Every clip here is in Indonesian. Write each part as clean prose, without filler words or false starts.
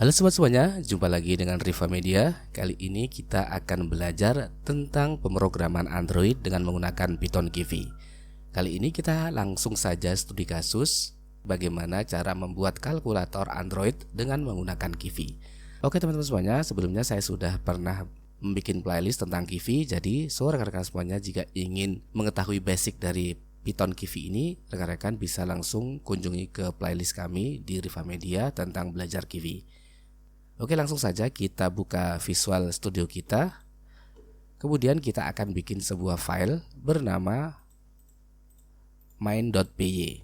Halo sobat semuanya, jumpa lagi dengan Riva Media. Kali ini kita akan belajar tentang pemrograman Android dengan menggunakan Python Kiwi. Kali ini kita langsung saja studi kasus bagaimana cara membuat kalkulator Android dengan menggunakan Kiwi. Oke teman-teman semuanya, sebelumnya saya sudah pernah membuat playlist tentang Kiwi. Jadi rekan-rekan semuanya jika ingin mengetahui basic dari Python Kiwi ini, rekan-rekan bisa langsung kunjungi ke playlist kami di Riva Media tentang belajar Kiwi. Oke, langsung saja kita buka Visual Studio kita. Kemudian kita akan bikin sebuah file bernama main.py.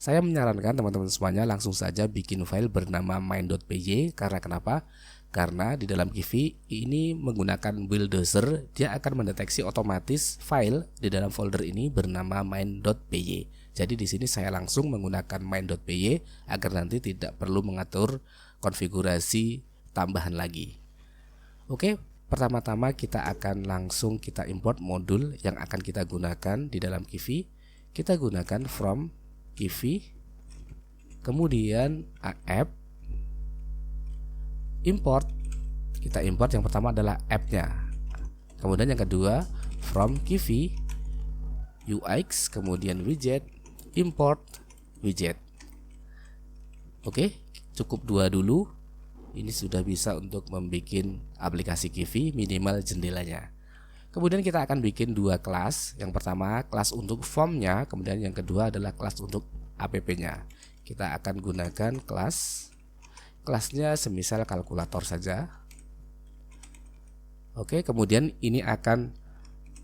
Saya menyarankan teman-teman semuanya langsung saja bikin file bernama main.py. Karena kenapa? Karena di dalam Kiwi ini menggunakan bulldozer, dia akan mendeteksi otomatis file di dalam folder ini bernama main.py. Jadi di sini saya langsung menggunakan main.py agar nanti tidak perlu mengatur konfigurasi tambahan lagi. Oke, pertama-tama kita akan langsung kita import modul yang akan kita gunakan di dalam Kiwi. Kita gunakan from Kiwi, kemudian app, import. Kita import yang pertama adalah app-nya. Kemudian yang kedua from Kiwi, UX, kemudian widget, import widget. Oke, cukup dua dulu. Ini sudah bisa untuk membuat aplikasi Kiwi minimal jendelanya. Kemudian kita akan bikin dua kelas. Yang pertama kelas untuk formnya, kemudian yang kedua adalah kelas untuk app-nya. Kita akan gunakan kelasnya semisal kalkulator saja. Oke, kemudian ini akan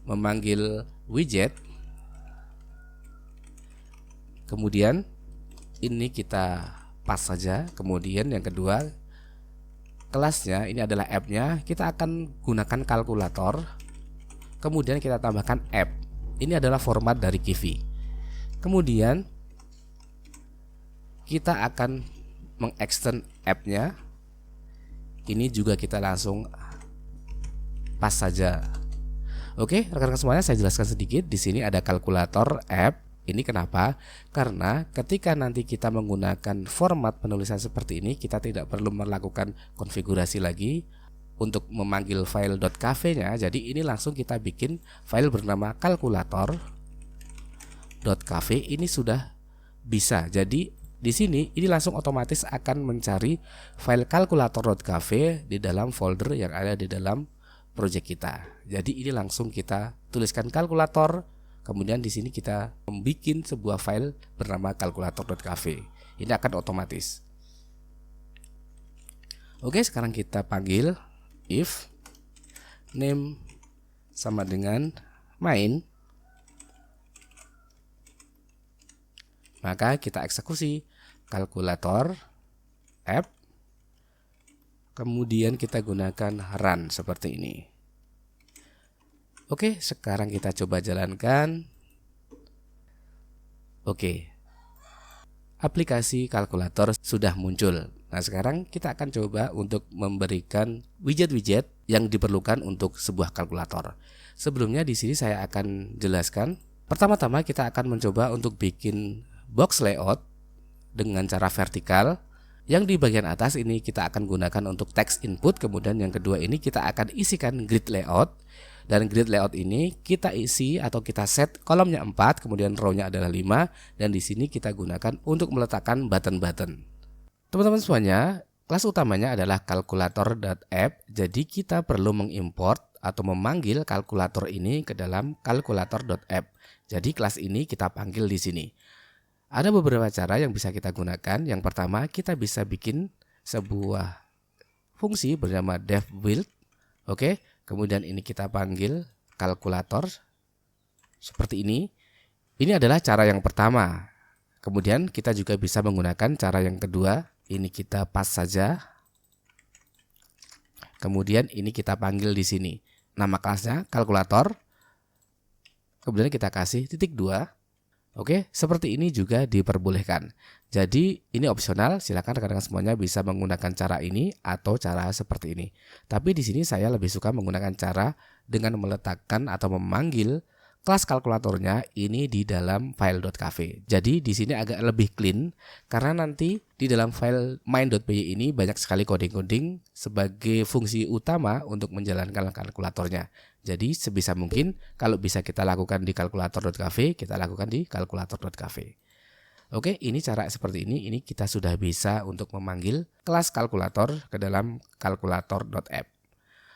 memanggil widget. Kemudian ini kita pas saja. Kemudian yang kedua kelasnya ini adalah app-nya. Kita akan gunakan kalkulator. Kemudian kita tambahkan app. Ini adalah format dari Kiwi. Kemudian kita akan mengextend app-nya. Ini juga kita langsung pas saja. Oke, rekan-rekan semuanya, saya jelaskan sedikit. Di sini ada kalkulator app. Ini kenapa? Karena ketika nanti kita menggunakan format penulisan seperti ini, kita tidak perlu melakukan konfigurasi lagi untuk memanggil file .kv-nya. Jadi ini langsung kita bikin file bernama kalkulator.kv. Ini sudah bisa. Jadi di sini ini langsung otomatis akan mencari file kalkulator.kv di dalam folder yang ada di dalam project kita. Jadi ini langsung kita tuliskan kalkulator. Kemudian di sini kita membuat sebuah file bernama kalkulator.kv. Ini akan otomatis. Oke, sekarang kita panggil if name sama dengan main. Maka kita eksekusi kalkulator app. Kemudian kita gunakan run seperti ini. Oke, sekarang kita coba jalankan. Oke, aplikasi kalkulator sudah muncul. Nah, sekarang kita akan coba untuk memberikan widget-widget yang diperlukan untuk sebuah kalkulator. Sebelumnya di sini saya akan jelaskan. Pertama-tama kita akan mencoba untuk bikin box layout dengan cara vertikal. Yang di bagian atas ini kita akan gunakan untuk text input. Kemudian yang kedua ini kita akan isikan grid layout. Dan grid layout ini kita isi atau kita set kolomnya 4, kemudian row-nya adalah 5, dan di sini kita gunakan untuk meletakkan button-button. Teman-teman semuanya, kelas utamanya adalah kalkulator.app. Jadi kita perlu mengimport atau memanggil kalkulator ini ke dalam kalkulator.app. Jadi kelas ini kita panggil di sini. Ada beberapa cara yang bisa kita gunakan. Yang pertama, kita bisa bikin sebuah fungsi bernama dev-build. Oke. Kemudian ini kita panggil kalkulator seperti ini. Ini adalah cara yang pertama. Kemudian kita juga bisa menggunakan cara yang kedua. Ini kita pas saja. Kemudian ini kita panggil di sini. Nama kelasnya kalkulator. Kemudian kita kasih titik 2. Oke, seperti ini juga diperbolehkan. Jadi ini opsional, silakan rekan-rekan semuanya bisa menggunakan cara ini atau cara seperti ini. Tapi di sini saya lebih suka menggunakan cara dengan meletakkan atau memanggil kelas kalkulatornya ini di dalam file.kv. Jadi di sini agak lebih clean karena nanti di dalam file main.py ini banyak sekali coding-coding sebagai fungsi utama untuk menjalankan kalkulatornya. Jadi sebisa mungkin kalau bisa kita lakukan di kalkulator.kv, kita lakukan di kalkulator.kv. Oke, ini cara seperti ini. Ini kita sudah bisa untuk memanggil kelas kalkulator ke dalam kalkulator.app.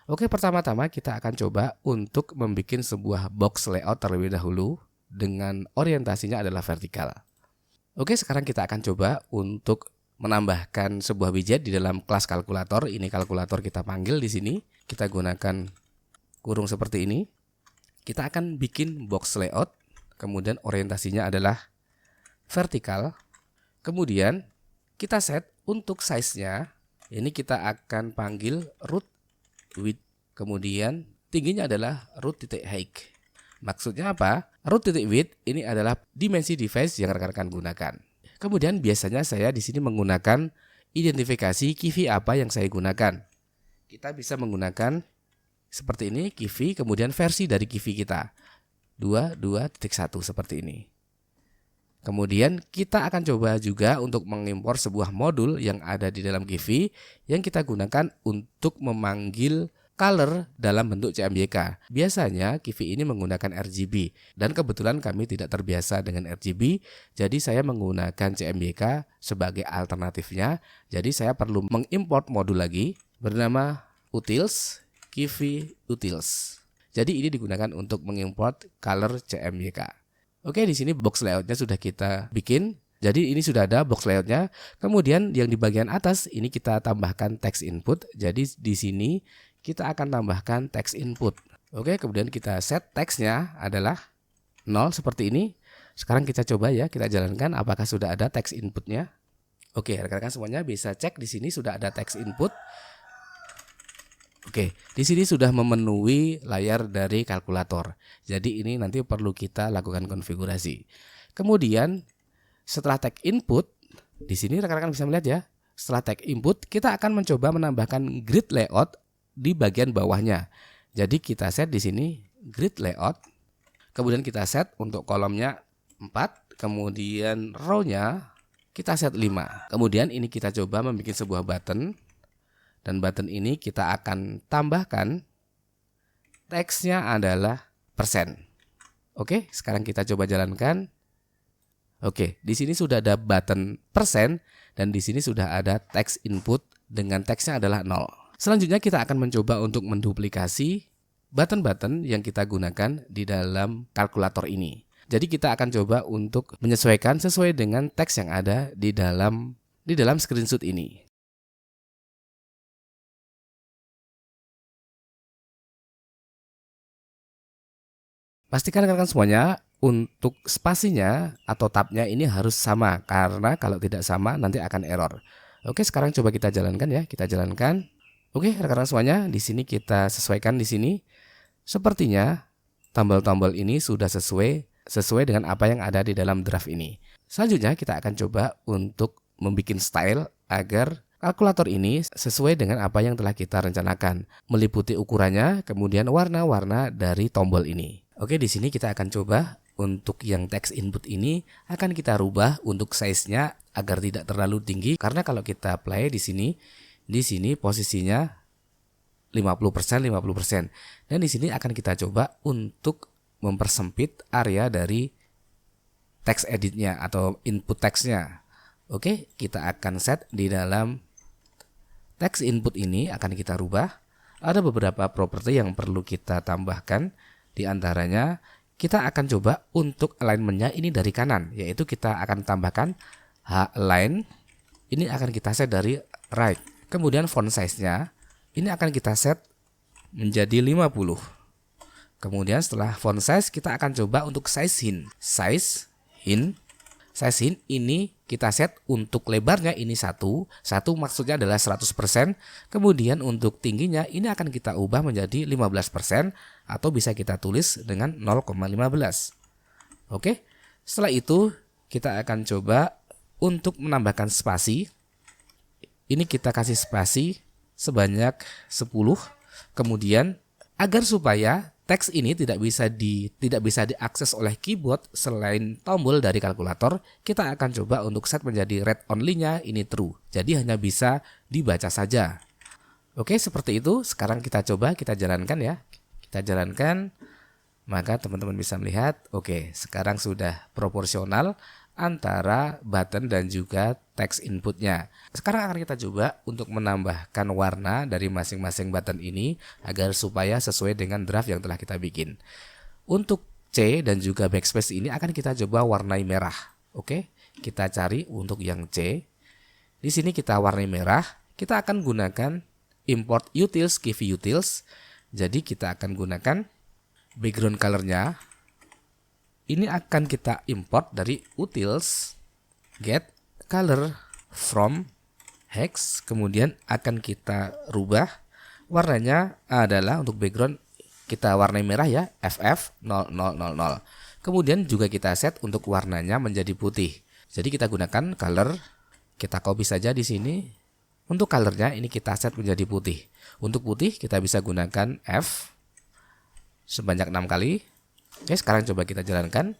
Oke, pertama-tama kita akan coba untuk membuat sebuah box layout terlebih dahulu dengan orientasinya adalah vertikal. Oke, sekarang kita akan coba untuk menambahkan sebuah widget di dalam kelas kalkulator. Ini kalkulator kita panggil di sini. Kita gunakan kurung seperti ini. Kita akan bikin box layout, kemudian orientasinya adalah vertikal. Kemudian kita set untuk size-nya. Ini kita akan panggil root width, kemudian tingginya adalah root.height. Maksudnya apa? Root.width ini adalah dimensi device yang rekan-rekan gunakan. Kemudian biasanya saya di sini menggunakan identifikasi key apa yang saya gunakan. Kita bisa menggunakan seperti ini key, kemudian versi dari key kita 22.1 seperti ini. Kemudian kita akan coba juga untuk mengimpor sebuah modul yang ada di dalam key yang kita gunakan untuk memanggil color dalam bentuk CMYK. Biasanya key ini menggunakan RGB dan kebetulan kami tidak terbiasa dengan RGB, jadi saya menggunakan CMYK sebagai alternatifnya. Jadi saya perlu mengimport modul lagi bernama utils key utils. Jadi ini digunakan untuk mengimport color CMYK. Oke, di sini box layoutnya sudah kita bikin. Jadi ini sudah ada box layoutnya. Kemudian yang di bagian atas ini kita tambahkan text input. Jadi di sini kita akan tambahkan text input. Oke, kemudian kita set textnya adalah 0 seperti ini. Sekarang kita coba ya, kita jalankan apakah sudah ada text inputnya. Oke, rekan-rekan semuanya bisa cek di sini sudah ada text input. Oke, di sini sudah memenuhi layar dari kalkulator. Jadi ini nanti perlu kita lakukan konfigurasi. Kemudian setelah tag input, di sini rekan-rekan bisa melihat ya. Setelah tag input, kita akan mencoba menambahkan grid layout di bagian bawahnya. Jadi kita set di sini grid layout. Kemudian kita set untuk kolomnya 4, kemudian row-nya kita set 5. Kemudian ini kita coba membuat sebuah button. Dan button ini kita akan tambahkan teksnya adalah persen. Oke, sekarang kita coba jalankan. Oke, di sini sudah ada button persen dan di sini sudah ada teks input dengan teksnya adalah 0. Selanjutnya kita akan mencoba untuk menduplikasi button-button yang kita gunakan di dalam kalkulator ini. Jadi kita akan coba untuk menyesuaikan sesuai dengan teks yang ada di dalam screenshot ini. Pastikan rekan-rekan semuanya untuk spasinya atau tabnya ini harus sama, karena kalau tidak sama nanti akan error. Oke, sekarang coba kita jalankan ya, kita jalankan. Oke, rekan-rekan semuanya, di sini kita sesuaikan di sini. Sepertinya tombol-tombol ini sudah sesuai dengan apa yang ada di dalam draft ini. Selanjutnya kita akan coba untuk membuat style agar kalkulator ini sesuai dengan apa yang telah kita rencanakan, meliputi ukurannya, kemudian warna-warna dari tombol ini. Oke, di sini kita akan coba untuk yang text input ini akan kita rubah untuk size-nya agar tidak terlalu tinggi, karena kalau kita play di sini posisinya 50%. Dan di sini akan kita coba untuk mempersempit area dari text editnya atau input teksnya. Oke, kita akan set di dalam text input ini akan kita rubah. Ada beberapa properti yang perlu kita tambahkan. Di antaranya kita akan coba untuk alignment-nya ini dari kanan, yaitu kita akan tambahkan H-align. Ini akan kita set dari right. Kemudian font size-nya ini akan kita set menjadi 50. Kemudian setelah font size kita akan coba untuk size hint. Size hint ini kita set untuk lebarnya ini 1 maksudnya adalah 100%. Kemudian untuk tingginya ini akan kita ubah menjadi 15% atau bisa kita tulis dengan 0,15. Oke, setelah itu kita akan coba untuk menambahkan spasi. Ini kita kasih spasi sebanyak 10. Kemudian agar supaya teks ini tidak bisa diakses oleh keyboard selain tombol dari kalkulator, kita akan coba untuk set menjadi read only-nya ini true. Jadi hanya bisa dibaca saja. Oke, seperti itu. Sekarang kita coba kita jalankan ya. Kita jalankan. Maka teman-teman bisa melihat, oke, sekarang sudah proporsional antara button dan juga teks inputnya. Sekarang akan kita coba untuk menambahkan warna dari masing-masing button ini agar supaya sesuai dengan draft yang telah kita bikin. Untuk C dan juga backspace ini akan kita coba warnai merah. Oke, kita cari untuk yang C. Di sini kita warnai merah. Kita akan gunakan import utils, key utils. Jadi kita akan gunakan background color-nya. Ini akan kita import dari utils get color from hex, kemudian akan kita rubah warnanya adalah untuk background kita warnai merah ya, FF0000. Kemudian juga kita set untuk warnanya menjadi putih. Jadi kita gunakan color, kita copy saja di sini. Untuk colornya ini kita set menjadi putih. Untuk putih kita bisa gunakan F sebanyak 6 kali. Oke, sekarang coba kita jalankan.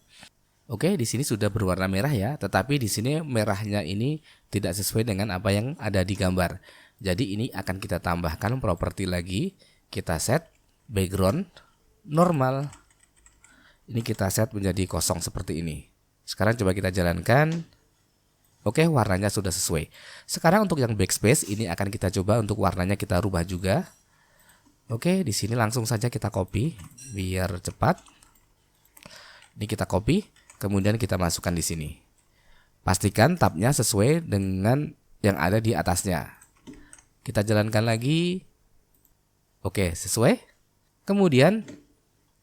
Oke, di sini sudah berwarna merah ya, tetapi di sini merahnya ini tidak sesuai dengan apa yang ada di gambar. Jadi ini akan kita tambahkan properti lagi. Kita set background normal. Ini kita set menjadi kosong seperti ini. Sekarang coba kita jalankan. Oke, warnanya sudah sesuai. Sekarang untuk yang backspace ini akan kita coba untuk warnanya kita rubah juga. Oke, di sini langsung saja kita copy biar cepat. Ini kita copy, kemudian kita masukkan di sini. Pastikan tabnya sesuai dengan yang ada di atasnya. Kita jalankan lagi. Oke, sesuai. Kemudian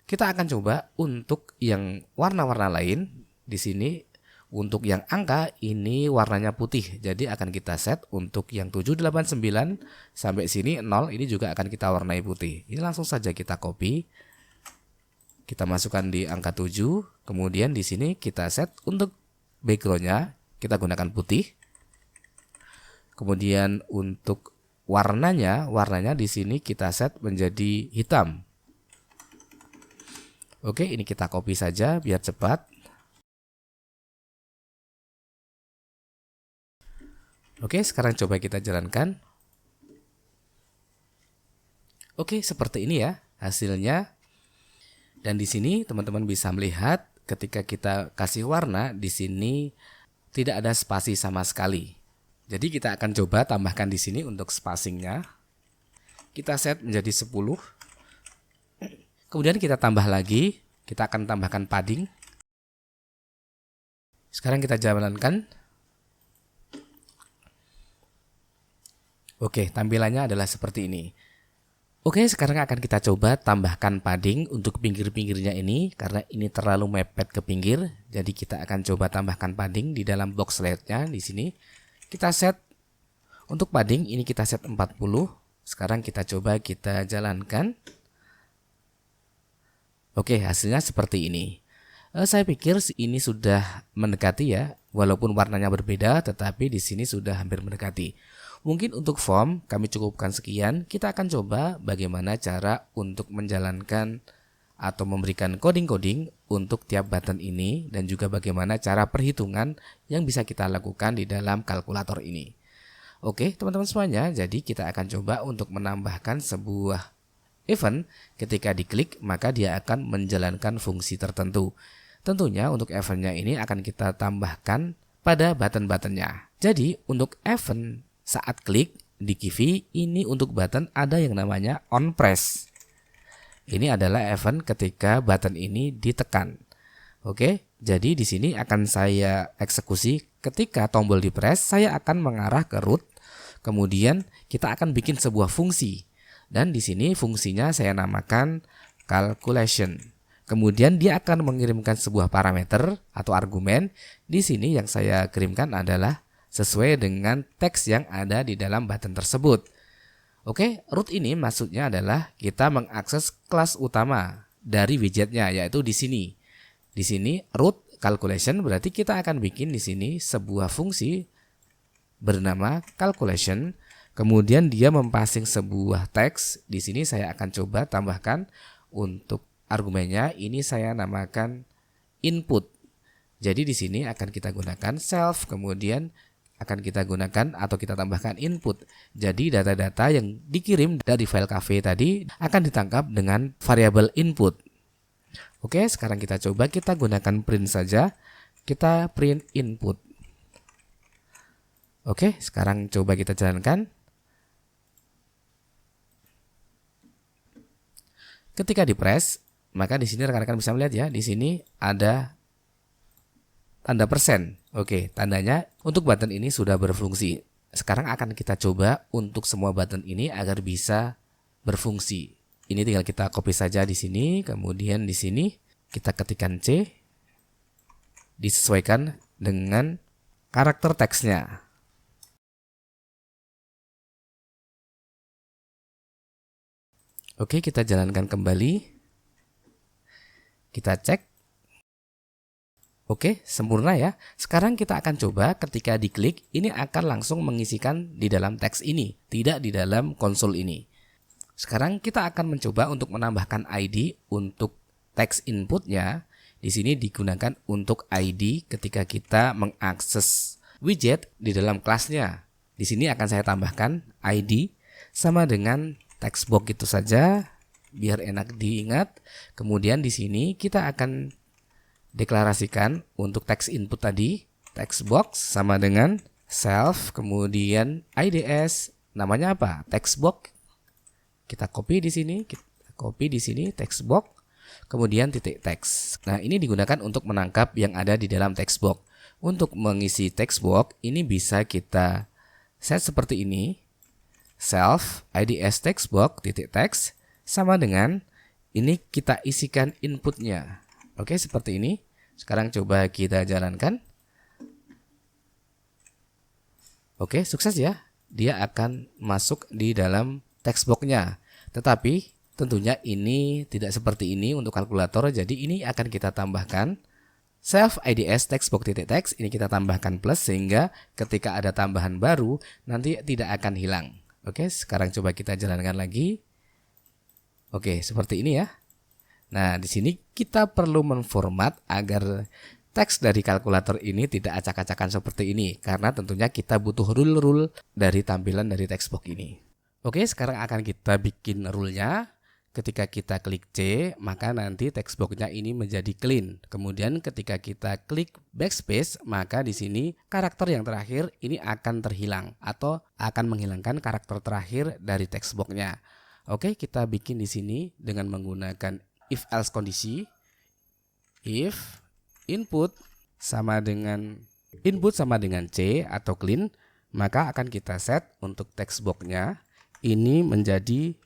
kita akan coba untuk yang warna-warna lain. Di sini untuk yang angka ini warnanya putih. Jadi akan kita set untuk yang 789 sampai sini 0 ini juga akan kita warnai putih. Ini langsung saja kita copy. Kita masukkan di angka 7, kemudian di sini kita set untuk backgroundnya kita gunakan putih. Kemudian untuk warnanya di sini kita set menjadi hitam. Oke, ini kita copy saja biar cepat. Oke, sekarang coba kita jalankan. Oke, seperti ini ya hasilnya. Dan di sini teman-teman bisa melihat ketika kita kasih warna di sini tidak ada spasi sama sekali. Jadi kita akan coba tambahkan di sini untuk spacingnya. Kita set menjadi 10. Kemudian kita tambah lagi, kita akan tambahkan padding. Sekarang kita jalankan. Oke, tampilannya adalah seperti ini. Oke, sekarang akan kita coba tambahkan padding untuk pinggir-pinggirnya ini karena ini terlalu mepet ke pinggir. Jadi kita akan coba tambahkan padding di dalam box layout-nya di sini. Kita set untuk padding ini kita set 40. Sekarang kita coba kita jalankan. Oke, hasilnya seperti ini. Saya pikir ini sudah mendekati ya, walaupun warnanya berbeda tetapi di sini sudah hampir mendekati. Mungkin untuk form kami cukupkan sekian. Kita akan coba bagaimana cara untuk menjalankan atau memberikan coding-coding untuk tiap button ini dan juga bagaimana cara perhitungan yang bisa kita lakukan di dalam kalkulator ini. Oke, teman-teman semuanya, jadi kita akan coba untuk menambahkan sebuah event. Ketika diklik maka dia akan menjalankan fungsi tertentu. Tentunya untuk eventnya ini akan kita tambahkan pada button-buttonnya. Jadi untuk event saat klik di key ini untuk button ada yang namanya on press. Ini adalah event ketika button ini ditekan. Oke, jadi di sini akan saya eksekusi ketika tombol di press, saya akan mengarah ke root. Kemudian kita akan bikin sebuah fungsi. Dan di sini fungsinya saya namakan calculation. Kemudian dia akan mengirimkan sebuah parameter atau argumen. Di sini yang saya kirimkan adalah sesuai dengan teks yang ada di dalam button tersebut. Oke, root ini maksudnya adalah kita mengakses kelas utama dari widgetnya, yaitu di sini. Di sini root calculation berarti kita akan bikin di sini sebuah fungsi bernama calculation. Kemudian dia mempassing sebuah teks. Di sini saya akan coba tambahkan untuk argumennya ini saya namakan input. Jadi di sini akan kita gunakan self, kemudian akan kita gunakan atau kita tambahkan input. Jadi data-data yang dikirim dari file cafe tadi akan ditangkap dengan variabel input. Oke, sekarang kita coba kita gunakan print saja. Kita print input. Oke, sekarang coba kita jalankan. Ketika di press, maka di sini rekan-rekan bisa melihat ya, di sini ada tanda persen. Oke, tandanya untuk button ini sudah berfungsi. Sekarang akan kita coba untuk semua button ini agar bisa berfungsi. Ini tinggal kita copy saja di sini, kemudian di sini kita ketikkan C, disesuaikan dengan karakter teksnya. Oke, kita jalankan kembali. Kita cek. Oke, sempurna ya. Sekarang kita akan coba ketika diklik, ini akan langsung mengisikan di dalam teks ini, tidak di dalam konsol ini. Sekarang kita akan mencoba untuk menambahkan ID untuk teks inputnya. Di sini digunakan untuk ID ketika kita mengakses widget di dalam kelasnya. Di sini akan saya tambahkan ID sama dengan text box itu saja, biar enak diingat. Kemudian di sini kita akan deklarasikan untuk teks input tadi, text box sama dengan self, kemudian IDS, namanya apa? Text box. Kita copy di sini, text box, kemudian titik teks. Nah, ini digunakan untuk menangkap yang ada di dalam text box. Untuk mengisi text box, ini bisa kita set seperti ini. Self IDS text box titik teks sama dengan ini kita isikan inputnya. Oke, seperti ini. Sekarang coba kita jalankan. Oke, sukses ya. Dia akan masuk di dalam text box-nya. Tetapi tentunya ini tidak seperti ini untuk kalkulator. Jadi ini akan kita tambahkan self IDS text box titik teks. Ini kita tambahkan plus sehingga ketika ada tambahan baru nanti tidak akan hilang. Oke, sekarang coba kita jalankan lagi. Oke, seperti ini ya. Nah, di sini kita perlu menformat agar teks dari kalkulator ini tidak acak-acakan seperti ini. Karena tentunya kita butuh rule-rule dari tampilan dari text box ini. Oke, sekarang akan kita bikin rule-nya. Ketika kita klik C, maka nanti text box-nya ini menjadi clean. Kemudian ketika kita klik backspace, maka di sini karakter yang terakhir ini akan terhilang atau akan menghilangkan karakter terakhir dari text box-nya. Oke, kita bikin di sini dengan menggunakan if else kondisi. If input sama dengan C atau clean, maka akan kita set untuk text box-nya ini menjadi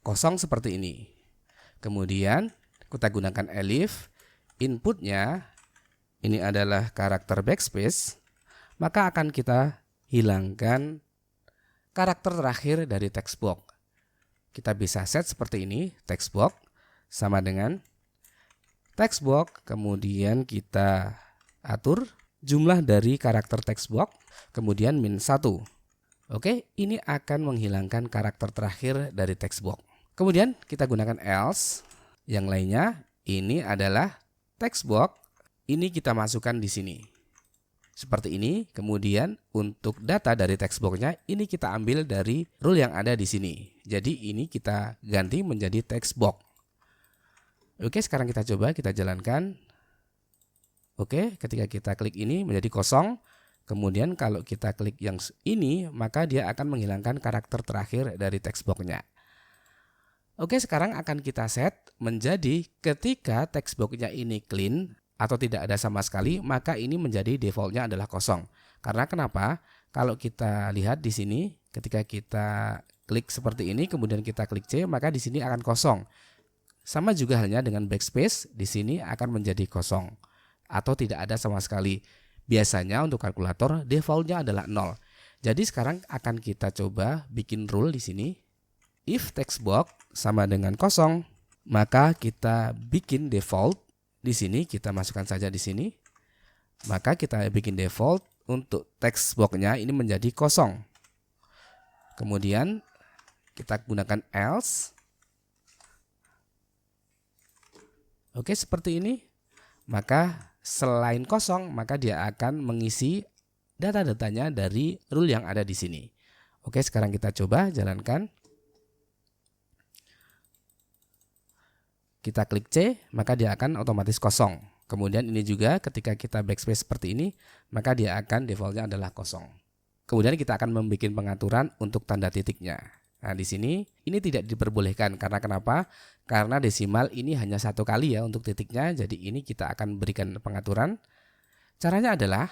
kosong seperti ini. Kemudian kita gunakan elif, inputnya ini adalah karakter backspace, maka akan kita hilangkan karakter terakhir dari text box. Kita bisa set seperti ini, text box sama dengan text box, kemudian kita atur jumlah dari karakter text box, kemudian -1. Oke, ini akan menghilangkan karakter terakhir dari text box. Kemudian kita gunakan else. Yang lainnya ini adalah text box. Ini kita masukkan di sini. Seperti ini. Kemudian untuk data dari text box-nya ini kita ambil dari rule yang ada di sini. Jadi ini kita ganti menjadi text box. Oke, sekarang kita coba kita jalankan. Oke, ketika kita klik ini menjadi kosong. Kemudian kalau kita klik yang ini, maka dia akan menghilangkan karakter terakhir dari text box-nya. Oke, sekarang akan kita set menjadi ketika text box-nya ini clean atau tidak ada sama sekali, maka ini menjadi default-nya adalah kosong. Karena kenapa? Kalau kita lihat di sini, ketika kita klik seperti ini, kemudian kita klik C, maka di sini akan kosong. Sama juga halnya dengan backspace, di sini akan menjadi kosong atau tidak ada sama sekali. Biasanya untuk kalkulator defaultnya adalah 0. Jadi sekarang akan kita coba bikin rule di sini. If text box sama dengan kosong, maka kita bikin default di sini, kita masukkan saja di sini. Maka kita bikin default untuk text box-nya ini menjadi kosong. Kemudian kita gunakan else. Oke, seperti ini. Maka selain kosong, maka dia akan mengisi data-datanya dari rule yang ada di sini. Oke, sekarang kita coba jalankan. Kita klik C, maka dia akan otomatis kosong. Kemudian ini juga ketika kita backspace seperti ini, maka dia akan defaultnya adalah kosong. Kemudian kita akan membuat pengaturan untuk tanda titiknya. Nah, di sini ini tidak diperbolehkan karena kenapa? Karena desimal ini hanya satu kali ya untuk titiknya. Jadi ini kita akan berikan pengaturan. Caranya adalah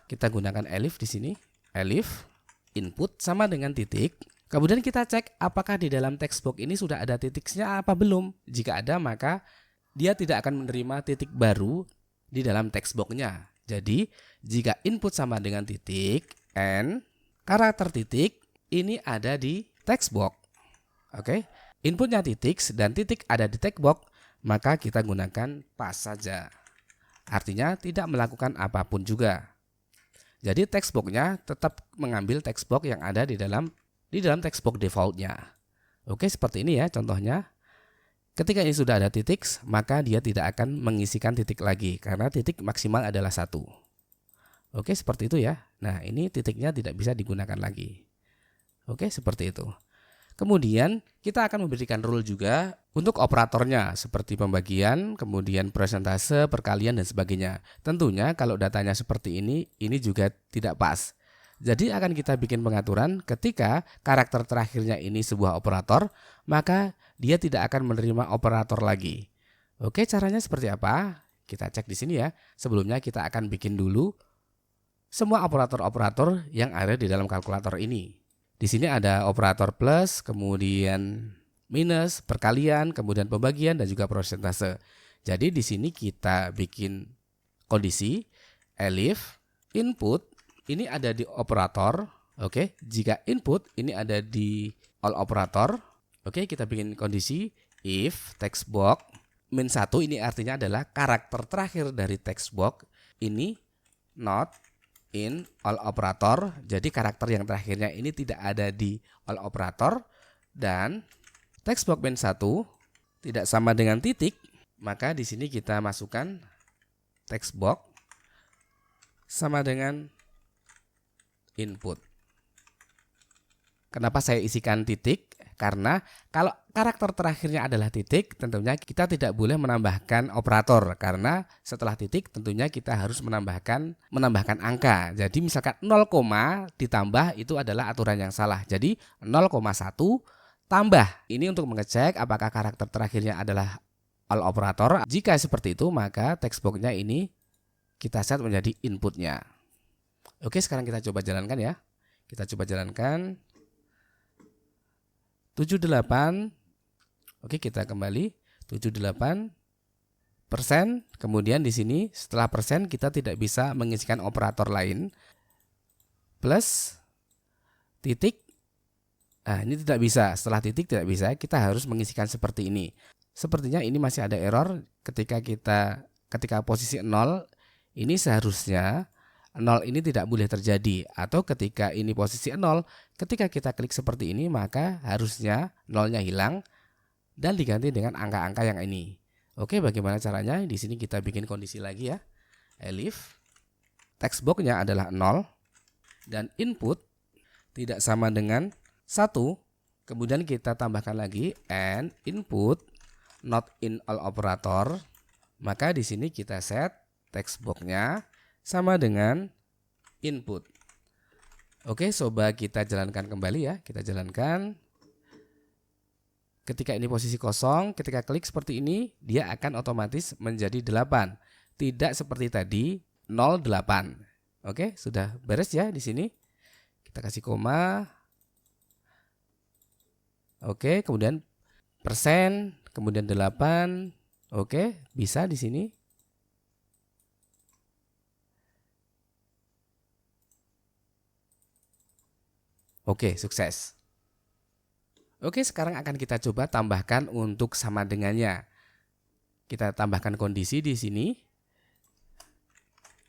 kita gunakan elif di sini. Elif input sama dengan titik. Kemudian kita cek apakah di dalam text box ini sudah ada titiknya apa belum. Jika ada, maka dia tidak akan menerima titik baru di dalam text box-nya. Jadi jika input sama dengan titik and karakter titik ini ada di text box. Oke, inputnya titik dan titik ada di text box, maka kita gunakan pas saja. Artinya tidak melakukan apapun juga. Jadi text box-nya tetap mengambil text box yang ada di dalam text box default-nya. Oke, seperti ini ya contohnya. Ketika ini sudah ada titik, maka dia tidak akan mengisikan titik lagi karena titik maksimal adalah 1. Oke, seperti itu ya. Nah, ini titiknya tidak bisa digunakan lagi. Oke, seperti itu. Kemudian kita akan memberikan rule juga untuk operatornya seperti pembagian, kemudian persentase, perkalian dan sebagainya. Tentunya kalau datanya seperti ini juga tidak pas. Jadi akan kita bikin pengaturan ketika karakter terakhirnya ini sebuah operator, maka dia tidak akan menerima operator lagi. Oke, caranya seperti apa? Kita cek di sini ya. Sebelumnya kita akan bikin dulu semua operator-operator yang ada di dalam kalkulator ini. Di sini ada operator plus, kemudian minus, perkalian, kemudian pembagian dan juga persentase. Jadi di sini kita bikin kondisi elif input ini ada di operator. Oke, jika input ini ada di all operator. Oke, kita bikin kondisi if text box min 1 ini artinya adalah karakter terakhir dari text box ini not in all operator. Jadi karakter yang terakhirnya ini tidak ada di all operator dan text box min 1 tidak sama dengan titik, maka di sini kita masukkan text box sama dengan input. Kenapa saya isikan titik? Karena kalau karakter terakhirnya adalah titik, tentunya kita tidak boleh menambahkan operator karena setelah titik tentunya kita harus menambahkan angka. Jadi misalkan 0, ditambah itu adalah aturan yang salah. Jadi 0,1 tambah. Ini untuk mengecek apakah karakter terakhirnya adalah all operator. Jika seperti itu, maka text box-nya ini kita set menjadi inputnya. Oke, sekarang kita coba jalankan ya. Kita coba jalankan 78. Oke, kita kembali 78%. Kemudian di sini setelah persen kita tidak bisa mengisikan operator lain. Plus titik. Nah, ini tidak bisa. Setelah titik tidak bisa. Kita harus mengisikan seperti ini. Sepertinya ini masih ada error ketika posisi 0 ini seharusnya 0 ini tidak boleh terjadi, atau ketika ini posisi 0, ketika kita klik seperti ini maka harusnya 0-nya hilang dan diganti dengan angka-angka yang ini. Oke, bagaimana caranya? Di sini kita bikin kondisi lagi ya. Elif text box-nya adalah 0 dan input tidak sama dengan 1. Kemudian kita tambahkan lagi and input not in all operator. Maka di sini kita set text box-nya sama dengan input. Oke, coba kita jalankan kembali ya. Kita jalankan. Ketika ini posisi kosong, ketika klik seperti ini, dia akan otomatis menjadi 8. Tidak seperti tadi 08. Oke, sudah beres ya di sini. Kita kasih koma. Oke, kemudian persen, kemudian 8. Oke, bisa di sini. Oke, sukses. Oke, sekarang akan kita coba tambahkan untuk sama dengannya. Kita tambahkan kondisi di sini.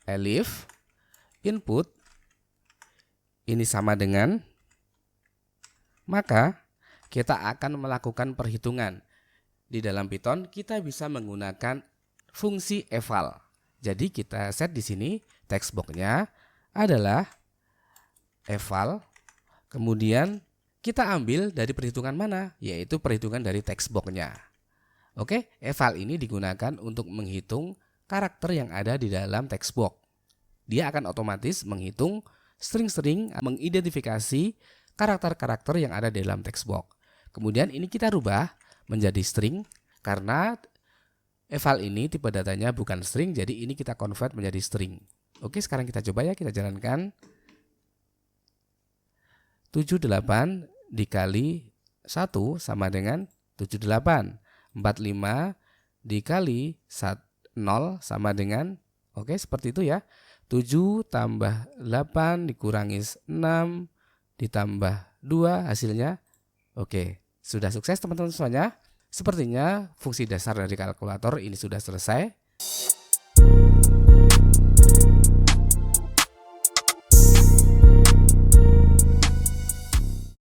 Elif input ini sama dengan, maka kita akan melakukan perhitungan. Di dalam Python kita bisa menggunakan fungsi eval. Jadi kita set di sini text box-nya adalah eval. Kemudian kita ambil dari perhitungan mana? Yaitu perhitungan dari text box-nya. Oke, eval ini digunakan untuk menghitung karakter yang ada di dalam text box. Dia akan otomatis menghitung string-string, mengidentifikasi karakter-karakter yang ada di dalam text box. Kemudian ini kita rubah menjadi string karena eval ini tipe datanya bukan string, jadi ini kita convert menjadi string. Oke, sekarang kita coba ya, kita jalankan. 78 dikali 1 sama dengan 78. 45 dikali 0 sama dengan, oke, seperti itu ya. 7 tambah 8 dikurangi 6 ditambah 2 hasilnya. Oke, sudah sukses teman-teman semuanya. Sepertinya fungsi dasar dari kalkulator ini sudah selesai.